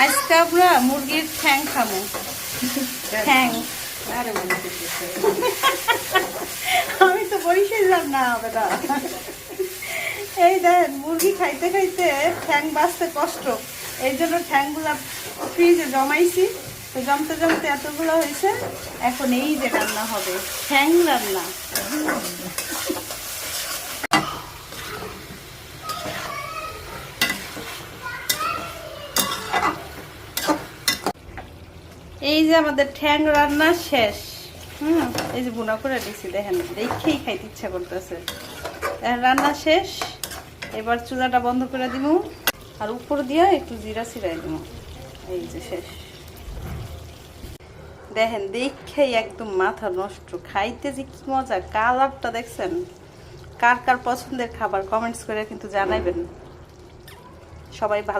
আজকে আমরা মুরগির ঠ্যাং খাবো। ঠ্যাং আমি তো বরিশাল না বেটা। এই দেন মুরগি খাইতে খাইতে ঠ্যাং বাঁচতে কষ্ট, এই জন্য ঠ্যাংগুলা ফ্রিজে জমাইছি। তো জমতে জমতে এতগুলো হয়েছে, এখন এই যে রান্না হবে ঠ্যাং রান্না। এই যে আমাদের ঠ্যাং রান্না শেষ। এই যে বুনা করে দিচ্ছি, দেখেন দেখেই খাইতে ইচ্ছা করতেছে। রান্না শেষ, এবার চুলাটা বন্ধ করে দিব আর উপর দিয়ে একটু জিরা ছিড়াই দিব। এই যে শেষ, দেখেন দেখেই একদম মাথা নষ্ট, খাইতে যে কি মজা। কালারটা দেখছেন? কার কার পছন্দের খাবার কমেন্টস করে কিন্তু জানাইবেন। সবাই ভালো